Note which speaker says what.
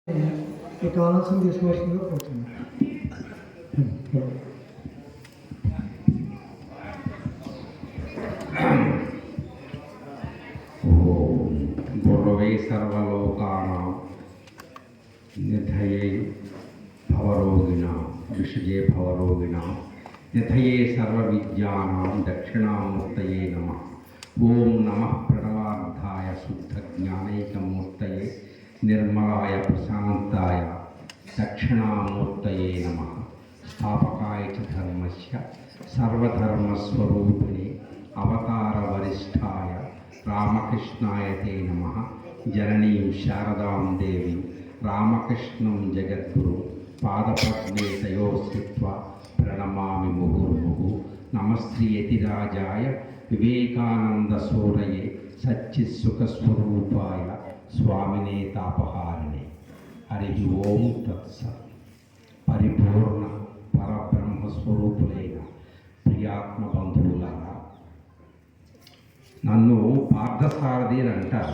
Speaker 1: మీకు కావాల్సింది తీసుకోవాల్సిందిగా కోరుతున్నాను.
Speaker 2: ఓం గురవే సర్వలోకానాం నిధయే భవరోగిణాం విషజే భవరోగిణాం నిధయే సర్వవిద్యానాం దక్షిణామూర్తయే నమః. ఓం నమః ప్రణవార్థాయ శుద్ధ జ్ఞానైకమూర్తయే నిర్మలాయ ప్రశాంతాయ దక్షిణామూర్తయే నమః. స్థాపకాయ చ ధర్మస్య సర్వధర్మస్వరూపిణే అవతార వరిష్ఠాయ రామకృష్ణాయ తే నమః. జననీం శారదాం దేవీం రామకృష్ణం జగద్గురు పాదపద్మే తయోస్థిత్వా ప్రణమామి ముహుర్ముహు. నమస్తే యతిరాజాయ వివేకానంద సూరయే సచ్చిత్సుఖస్వరూపాయ స్వామినే తాపహారిణే. హరి ఓం తత్సత్. పరిపూర్ణ పరబ్రహ్మస్వరూపులైన ప్రియాత్మ బంధువులారా, నన్ను పార్థసారథి అని అంటారు.